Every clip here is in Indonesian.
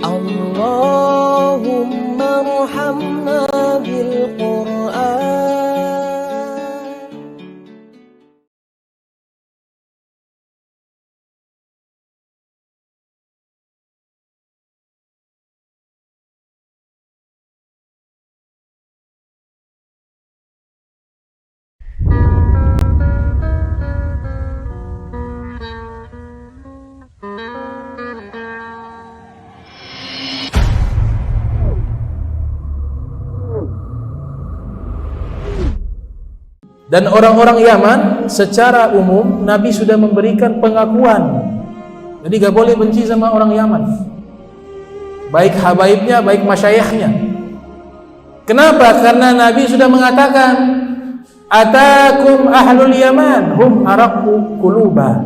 Allahumma arhamna bil Qur'an. Dan orang-orang Yaman secara umum Nabi sudah memberikan pengakuan. Jadi gak boleh benci sama orang Yaman, baik habaibnya, baik masyayikhnya. Kenapa? Karena Nabi sudah mengatakan, atakum ahlul Yaman hum araqqu quluba,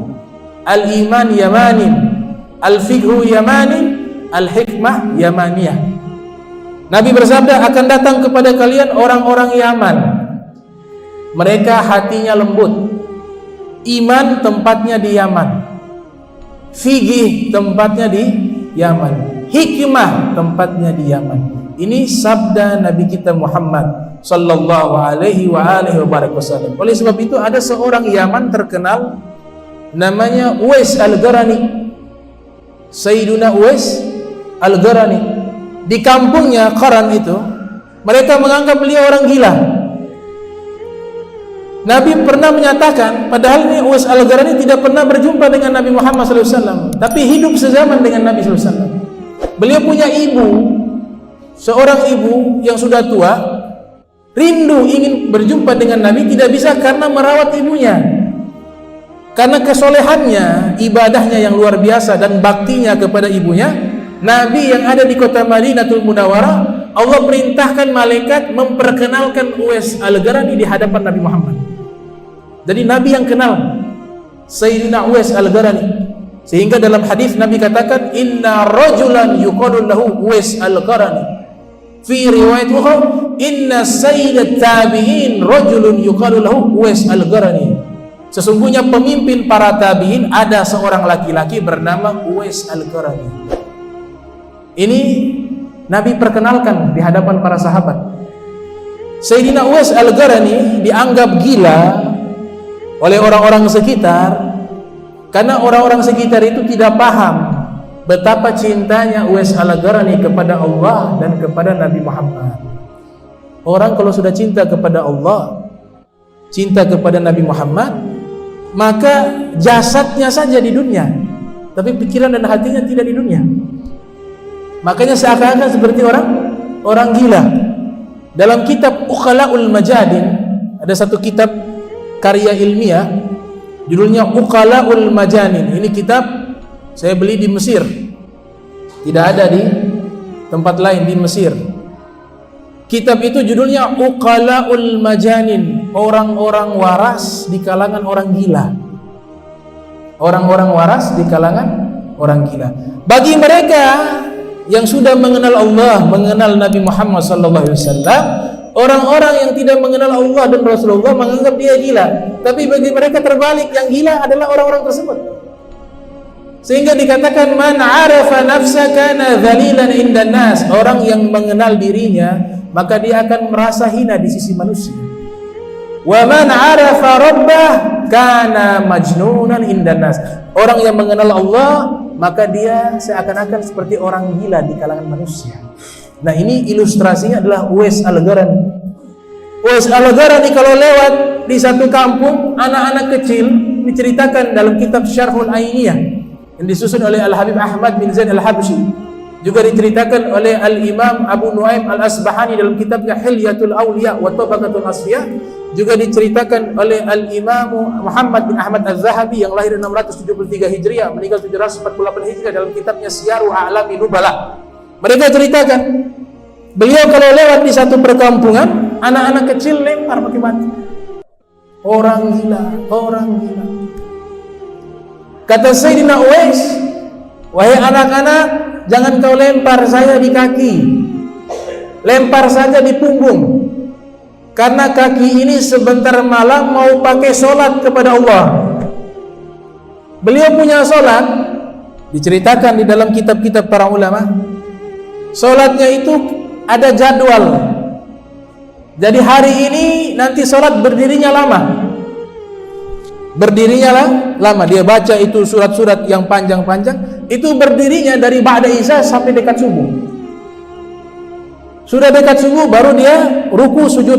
al-iman yamanin, al-fiqhu yamanin, al-hikmah yamaniyah. Nabi bersabda, akan datang kepada kalian orang-orang Yaman, mereka hatinya lembut, iman tempatnya di Yaman, fikih tempatnya di Yaman, hikmah tempatnya di Yaman. Ini sabda Nabi kita Muhammad sallallahu alaihi wasallam. Oleh sebab itu ada seorang Yaman terkenal namanya Uwais Al-Qarani. Sayyiduna Uwais Al-Qarani. Di kampungnya Qaran itu mereka menganggap beliau orang gila. Nabi pernah menyatakan, padahal ini Uwais Al-Qarani tidak pernah berjumpa dengan Nabi Muhammad SAW, tapi hidup sezaman dengan Nabi SAW. Beliau punya ibu, seorang ibu yang sudah tua, rindu ingin berjumpa dengan Nabi, tidak bisa karena merawat ibunya. Karena kesolehannya, ibadahnya yang luar biasa dan baktinya kepada ibunya, Nabi yang ada di kota Madinatul Munawwarah, Allah perintahkan malaikat memperkenalkan Uwais Al-Qarani di hadapan Nabi Muhammad. Jadi Nabi yang kenal Sayyidina Uwais Al-Qarani. Sehingga dalam hadis Nabi katakan, inna rajulan yuqalu lahu Uwais Al-Qarani. Fi riwayat ukhra, inna sayyidat tabi'in rajulun yuqalu lahu Uwais Al-Qarani. Sesungguhnya pemimpin para tabi'in ada seorang laki-laki bernama Uwais Al-Qarani. Ini Nabi perkenalkan di hadapan para sahabat. Sayyidina Uwais Al-Qarani dianggap gila oleh orang-orang sekitar, karena orang-orang sekitar itu tidak paham betapa cintanya Uwais Al-Qarani kepada Allah dan kepada Nabi Muhammad. Orang kalau sudah cinta kepada Allah, cinta kepada Nabi Muhammad, maka jasadnya saja di dunia, tapi pikiran dan hatinya tidak di dunia. Makanya seakan-akan seperti orang gila. Dalam kitab Uqala'ul Majadin, ada satu kitab karya ilmiah judulnya Uqala'ul Majanin. Ini kitab saya beli di Mesir, tidak ada di tempat lain, di Mesir. Kitab itu judulnya Uqala'ul Majanin, orang-orang waras di kalangan orang gila. Orang-orang waras di kalangan orang gila. Bagi mereka yang sudah mengenal Allah, mengenal Nabi Muhammad SAW, orang-orang yang tidak mengenal Allah dan Rasulullah menganggap dia gila. Tapi bagi mereka terbalik, yang gila adalah orang-orang tersebut. Sehingga dikatakan, man arafa nafsa kana dhalilan indan nas. Orang yang mengenal dirinya, maka dia akan merasa hina di sisi manusia. Wa man arafa rabbah kana majnunan indan nas. Orang yang mengenal Allah, maka dia seakan-akan seperti orang gila di kalangan manusia. Nah, ini ilustrasinya adalah Uwais Al-Qarani. Uwais Al-Qarani kalau lewat di satu kampung, anak-anak kecil diceritakan dalam kitab Syarhul Ainiyah yang disusun oleh Al-Habib Ahmad bin Zaid Al-Habsyi. Juga diceritakan oleh Al-Imam Abu Nuaim Al-Asbahani dalam kitabnya Hilyatul Awliya wa Tabaqatul Asfiya. Juga diceritakan oleh Al-Imam Muhammad bin Ahmad Az-Zahabi yang lahir 673 Hijriah, meninggal 748 Hijriah, dalam kitabnya Syiaru A'lami Nubala. Mereka ceritakan, beliau kalau lewat di satu perkampungan, anak-anak kecil lempar pakai batu. Orang gila, orang gila. Kata Sayyidina Uwais, wahai anak-anak, jangan kau lempar saya di kaki, lempar saja di punggung. karena kaki ini sebentar malam mau pakai sholat kepada Allah. Beliau punya sholat, diceritakan di dalam kitab-kitab para ulama, sholatnya itu ada jadwal. Jadi hari ini nanti sholat berdirinya lama. Berdirinya lama. Dia baca itu surat-surat yang panjang-panjang. Itu berdirinya dari ba'da isya sampai dekat subuh. Sudah dekat subuh baru dia ruku sujud.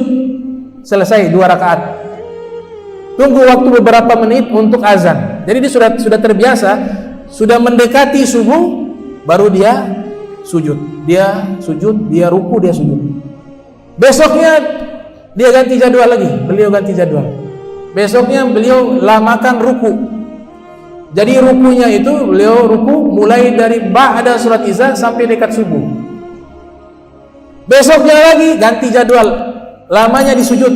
Selesai 2 rakaat. Tunggu waktu beberapa menit untuk azan. Jadi dia sudah terbiasa. Sudah mendekati subuh baru dia sujud. Dia sujud, dia ruku, dia sujud. Besoknya dia ganti jadwal lagi. Beliau ganti jadwal. Besoknya beliau lamakan ruku. Jadi rukunya itu beliau ruku mulai dari ba'da surat isya sampai dekat subuh. Besoknya lagi ganti jadwal, lamanya di sujud.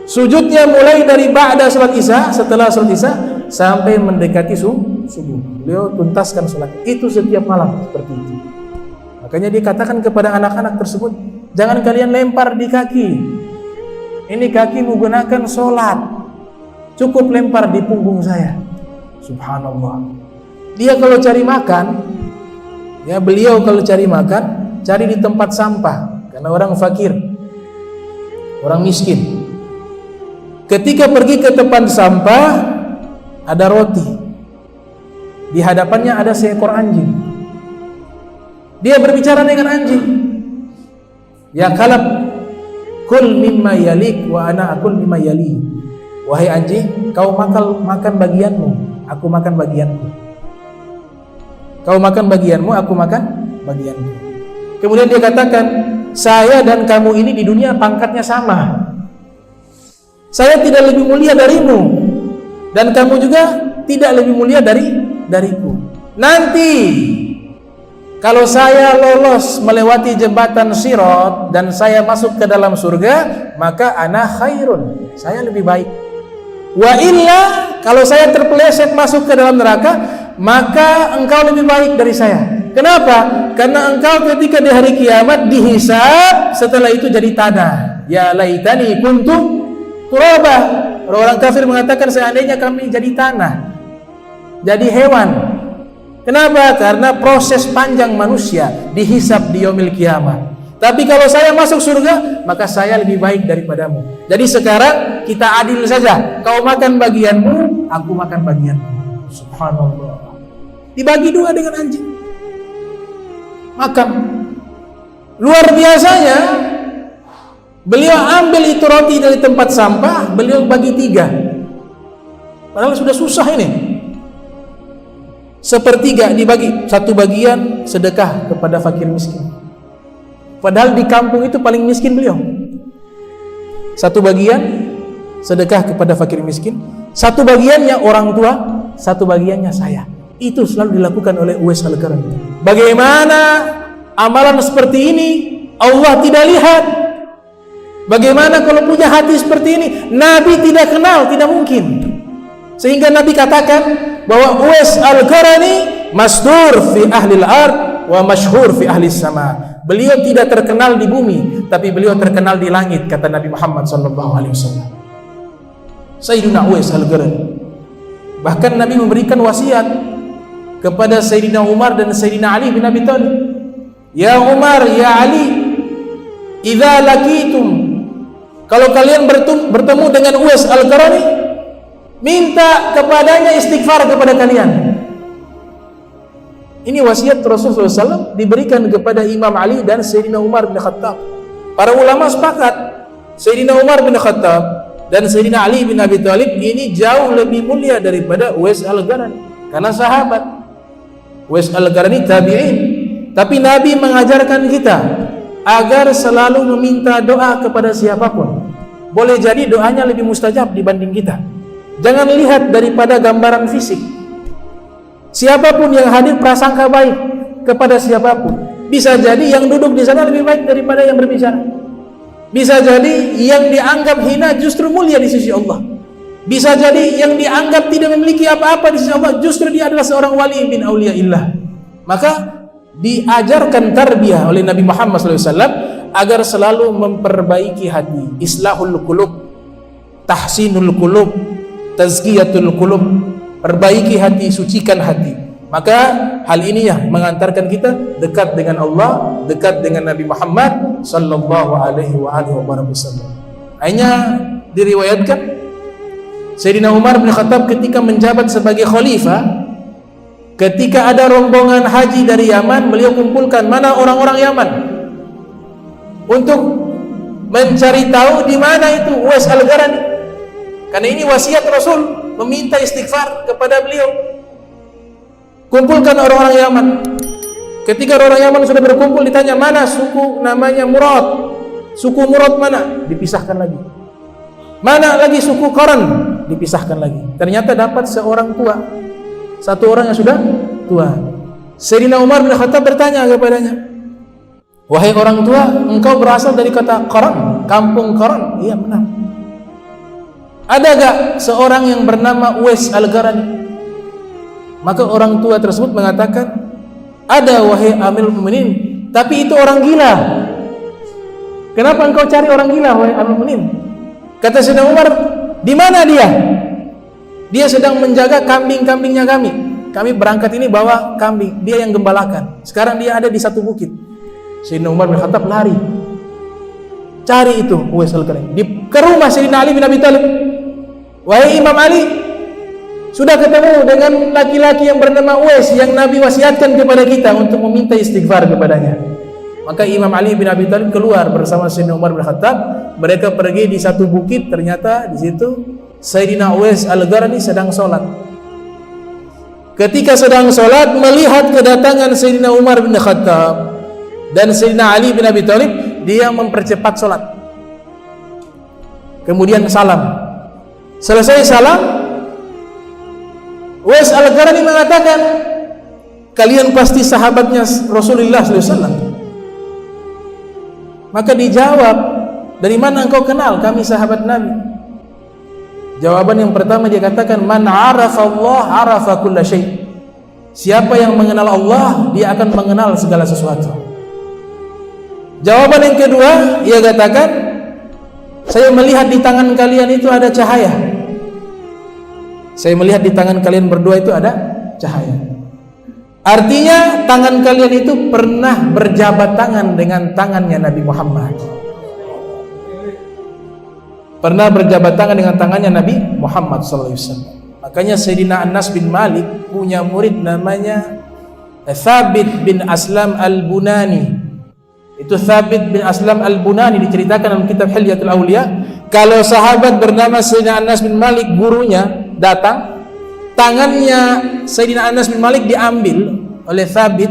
Sujudnya mulai dari ba'da surat isya, setelah surat isya sampai mendekati subuh. Beliau tuntaskan sholat itu setiap malam seperti itu. Makanya dia katakan kepada anak-anak tersebut, jangan kalian lempar di kaki. Ini kaki menggunakan sholat, cukup lempar di punggung saya. Subhanallah. Dia kalau cari makan, ya beliau kalau cari makan, cari di tempat sampah, karena orang fakir, orang miskin. Ketika pergi ke tempat sampah, ada roti, di hadapannya ada seekor anjing. Dia berbicara dengan anjing, ya kalab, kul mimma yalik wa ana akul mimma yali. Wahai anjing, kau makan bagianmu, aku makan bagianku. Kau makan bagianmu, aku makan bagianku. Kemudian dia katakan, saya dan kamu ini di dunia pangkatnya sama. Saya tidak lebih mulia darimu, dan kamu juga tidak lebih mulia dariku. Nanti kalau saya lolos melewati jembatan Sirat dan saya masuk ke dalam surga, maka ana khairun, saya lebih baik. Wa illa, kalau saya terpeleset masuk ke dalam neraka, maka engkau lebih baik dari saya. Kenapa? Karena engkau ketika di hari kiamat dihisab, setelah itu jadi tanah. Ya laitani kuntu turaba. Orang kafir mengatakan seandainya kami jadi tanah, jadi hewan. Kenapa? Karena proses panjang manusia dihisab di yaumil kiamat. Tapi kalau saya masuk surga, maka saya lebih baik daripadamu. Jadi sekarang kita adil saja. Kau makan bagianmu, aku makan bagianmu. Subhanallah. Dibagi 2 dengan anjing. Makan. Luar biasanya, beliau ambil itu roti dari tempat sampah, beliau bagi 3. Padahal sudah susah ini. 1/3 dibagi, 1 bagian sedekah kepada fakir miskin. Padahal di kampung itu paling miskin beliau. 1 bagian sedekah kepada fakir miskin, 1 bagiannya orang tua, 1 bagiannya saya. Itu selalu dilakukan oleh Uwais Al-Qarani. Bagaimana amalan seperti ini Allah tidak lihat? Bagaimana kalau punya hati seperti ini Nabi tidak kenal? Tidak mungkin. Sehingga Nabi katakan bahwa Uwais Al-Qarani masdur fi ahli al-ard wa masyhur fi ahli sama. Beliau tidak terkenal di bumi, tapi beliau terkenal di langit, kata Nabi Muhammad SAW. Sayyidina Uwais Al-Qarani. Bahkan Nabi memberikan wasiat kepada Sayyidina Umar dan Sayyidina Ali bin Abi Thalib. Ya Umar, ya Ali, idza laqitum, kalau kalian bertemu dengan Uwais Al-Qarani, minta kepadanya istighfar kepada kalian. Ini wasiat Rasulullah SAW diberikan kepada Imam Ali dan Sayyidina Umar bin Khattab. Para ulama sepakat, Sayyidina Umar bin Khattab dan Sayyidina Ali bin Abi Thalib ini jauh lebih mulia daripada Uwais Al-Qarani, karena sahabat. Uwais Al-Qarani tabi'in. Tapi Nabi mengajarkan kita agar selalu meminta doa kepada siapapun. Boleh jadi doanya lebih mustajab dibanding kita. Jangan lihat daripada gambaran fisik. Siapapun yang hadir prasangka baik kepada siapapun. Bisa jadi yang duduk di sana lebih baik daripada yang berbicara. Bisa jadi yang dianggap hina justru mulia di sisi Allah. Bisa jadi yang dianggap tidak memiliki apa-apa di sisi Allah justru dia adalah seorang wali min auliyaillah. Maka diajarkan tarbiyah oleh Nabi Muhammad SAW agar selalu memperbaiki hati, islahul qulub, tahsinul qulub, tazkiyatul qulub, perbaiki hati, sucikan hati. Maka hal ini yang mengantarkan kita dekat dengan Allah, dekat dengan Nabi Muhammad sallallahu alaihi wasallam. Hanya diriwayatkan Sayyidina Umar bin Khattab ketika menjabat sebagai khalifah, ketika ada rombongan haji dari Yaman, beliau kumpulkan mana orang-orang Yaman untuk mencari tahu di mana itu Uwais Al-Qarani. Karena ini wasiat Rasul, meminta istighfar kepada beliau. Kumpulkan orang-orang Yaman. Ketika orang Yaman sudah berkumpul, ditanya mana suku namanya Murad. Suku Murad mana? Dipisahkan lagi. Mana lagi suku Qaran? Dipisahkan lagi. Ternyata dapat seorang tua, satu orang yang sudah tua. Sayyidina Umar bin Khattab bertanya kepadanya, wahai orang tua, engkau berasal dari kota Qaran, kampung Qaran? Iya benar. Ada gak seorang yang bernama Uwais Al-Qarani? Maka orang tua tersebut mengatakan, ada wahai Amirul Mukminin, tapi itu orang gila. Kenapa engkau cari orang gila wahai Amirul Mukminin? Kata Sayyidina Umar, di mana dia? Dia sedang menjaga kambing-kambingnya kami. Kami berangkat ini bawa kambing, dia yang gembalakan. Sekarang dia ada di satu bukit. Sayyidina Umar bin Khattab lari, cari itu Uwais Al-Qarani ke rumah Sayyidina Ali bin Abi Thalib. Wahai Imam Ali, sudah ketemu dengan laki-laki yang bernama Uwais yang Nabi wasiatkan kepada kita untuk meminta istighfar kepadanya. Maka Imam Ali bin Abi Thalib keluar bersama Sayyidina Umar bin Khattab. Mereka pergi di satu bukit. Ternyata di situ Sayyidina Uwais Al-Qarani sedang sholat. Ketika sedang sholat, melihat kedatangan Sayyidina Umar bin Khattab dan Sayyidina Ali bin Abi Thalib, dia mempercepat sholat. Kemudian salam. Selesai salam, Uwais Al-Qarani mengatakan, kalian pasti sahabatnya Rasulullah SAW. Maka dijawab, dari mana engkau kenal kami sahabat Nabi? Jawaban yang pertama dia katakan, man arafa Allah arafa kulla syai'. Siapa yang mengenal Allah, dia akan mengenal segala sesuatu. Jawaban yang kedua, ia katakan, saya melihat di tangan kalian itu ada cahaya. Saya melihat di tangan kalian berdua itu ada cahaya. Artinya tangan kalian itu pernah berjabat tangan dengan tangannya Nabi Muhammad. Pernah berjabat tangan dengan tangannya Nabi Muhammad SAW. Makanya Sayyidina Anas bin Malik punya murid namanya Thabit bin Aslam Al-Bunani. Itu Thabit bin Aslam Al-Bunani diceritakan dalam kitab Hilyatul Awliya. Kalau sahabat bernama Sayyidina Anas bin Malik, gurunya datang, tangannya Sayyidina Anas bin Malik diambil oleh Thabit,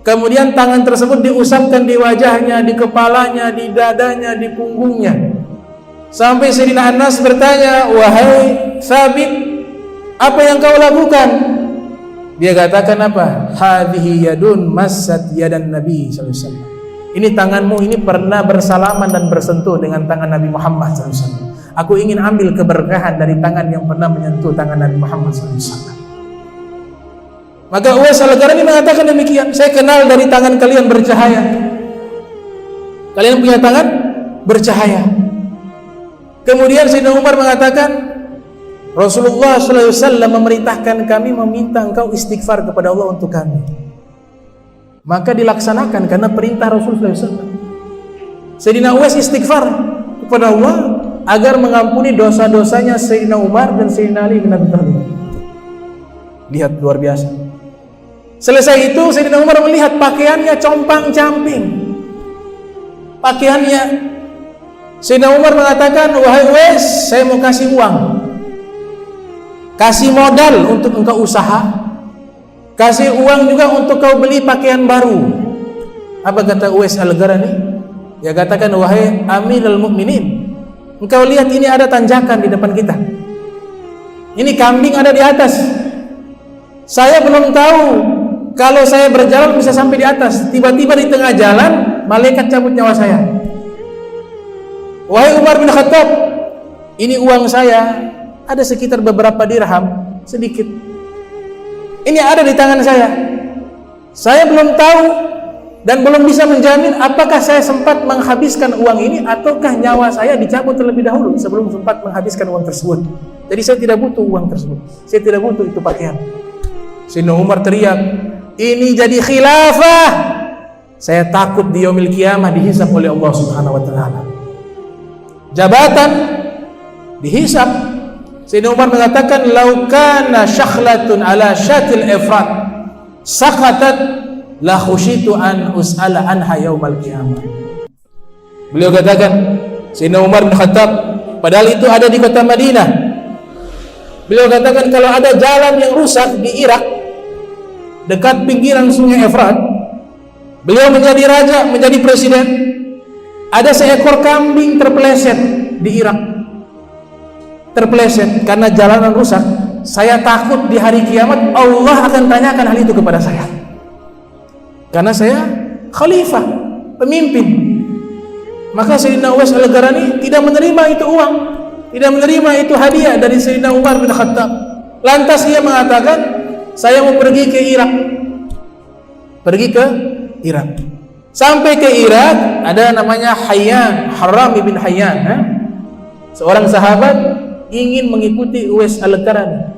kemudian tangan tersebut diusapkan di wajahnya, di kepalanya, di dadanya, di punggungnya, sampai Sayyidina Anas bertanya, wahai Thabit, apa yang kau lakukan? Dia katakan apa? Hadhihi yadun massat yadan Nabi sallallahu alaihi wasallam. Ini tanganmu ini pernah bersalaman dan bersentuh dengan tangan Nabi Muhammad sallallahu alaihi wasallam. Aku ingin ambil keberkahan dari tangan yang pernah menyentuh tangan Nabi Muhammad SAW. Maka Uwais Al-Qarani mengatakan demikian, saya kenal dari tangan kalian bercahaya. Kalian punya tangan bercahaya. Kemudian Sayyidina Umar mengatakan, Rasulullah SAW memerintahkan kami meminta engkau istighfar kepada Allah untuk kami. Maka dilaksanakan karena perintah Rasulullah SAW. Sayyidina Uwais istighfar kepada Allah agar mengampuni dosa-dosanya Sayyidina Umar dan Sayyidina Ali bin Abi Thalib. Lihat, luar biasa. Selesai itu Sayyidina Umar melihat pakaiannya compang-camping. Pakaiannya, Sayyidina Umar mengatakan, wahai Uwais, saya mau kasih uang, kasih modal untuk engkau usaha, kasih uang juga untuk kau beli pakaian baru. Apa kata Uwais Al-Qarani? Dia katakan, wahai Amirul Mukminin, engkau lihat ini ada tanjakan di depan kita. Ini kambing ada di atas. Saya belum tahu kalau saya berjalan bisa sampai di atas. Tiba-tiba di tengah jalan malaikat cabut nyawa saya. Wahai Umar bin Khattab, ini uang saya ada sekitar beberapa dirham, sedikit. Ini ada di tangan saya. Saya belum tahu dan belum bisa menjamin apakah saya sempat menghabiskan uang ini ataukah nyawa saya dicabut terlebih dahulu sebelum sempat menghabiskan uang tersebut. Jadi saya tidak butuh uang tersebut, saya tidak butuh itu pakaian. Sayyidina Umar teriak, ini jadi khilafah, saya takut di yaumil qiyamah dihisab oleh Allah Subhanahu wa taala. Jabatan dihisab. Sayyidina Umar mengatakan, "Lau kana syakhlatun ala syatil ifrat saqatat la khusyitu an us'ala anha yaumal qiyamah." Beliau katakan, Sayyidina Umar bin Khattab, padahal itu ada di kota Madinah. Beliau katakan, kalau ada jalan yang rusak di Irak dekat pinggiran sungai Efrat, beliau menjadi raja, menjadi presiden, ada seekor kambing terpeleset di Irak, terpeleset karena jalanan rusak, saya takut di hari kiamat Allah akan tanyakan hal itu kepada saya, karena saya khalifah, pemimpin. Maka Sayyidina Uwais Al-Qarani tidak menerima itu uang, tidak menerima itu hadiah dari Sayyidina Umar bin Khattab. Lantas ia mengatakan, saya mau pergi ke Irak. Pergi ke Irak. Sampai ke Irak, ada namanya Hayyan, Haram bin Hayyan, seorang sahabat ingin mengikuti Uwais Al-Qarani.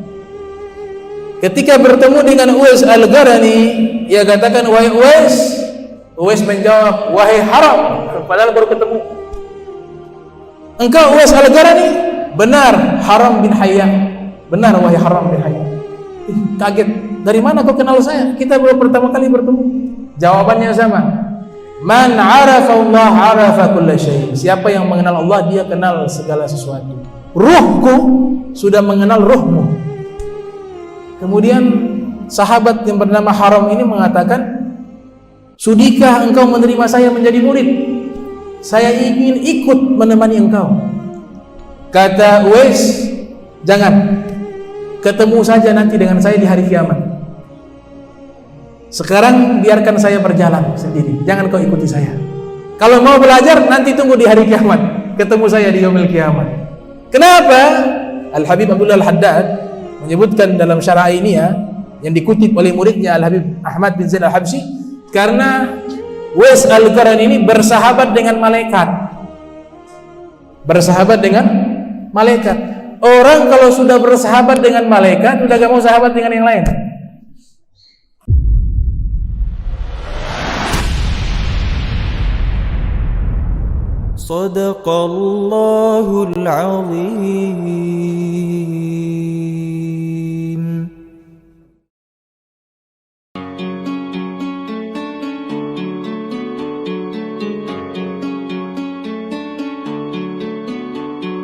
Ketika bertemu dengan Uwais Al-Qarani, ia katakan, wahai Uwais. Uwais menjawab, wahai Haram, padahal baru ketemu. Engkau Uwais Al-Qarani? Benar, Haram bin Hayyan. Benar, wahai Haram bin Hayyan. Kaget, dari mana kau kenal saya? Kita baru pertama kali bertemu. Jawabannya sama. Man arafa Allah arafa kulla syai'. Siapa yang mengenal Allah, dia kenal segala sesuatu. Ruhku sudah mengenal ruhmu. Kemudian sahabat yang bernama Haram ini mengatakan, sudikah engkau menerima saya menjadi murid? Saya ingin ikut menemani engkau. Kata Uwais, jangan. Ketemu saja nanti dengan saya di hari kiamat. Sekarang biarkan saya berjalan sendiri, jangan kau ikuti saya. Kalau mau belajar, nanti tunggu di hari kiamat, ketemu saya di yaumil kiamat. Kenapa? Al-Habib Abdullah Al-Haddad menyebutkan dalam Syarah Ainiyah yang dikutip oleh muridnya Al-Habib Ahmad bin Zain Al-Habsyi, karena Uwais Al-Qarani ini bersahabat dengan malaikat. Bersahabat dengan malaikat. Orang kalau sudah bersahabat dengan malaikat, udah gak mau sahabat dengan yang lain. Sadaqallahul azim.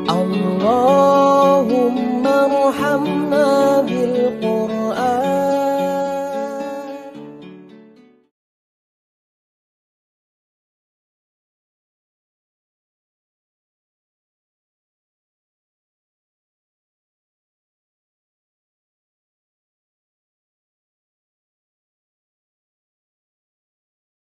Allah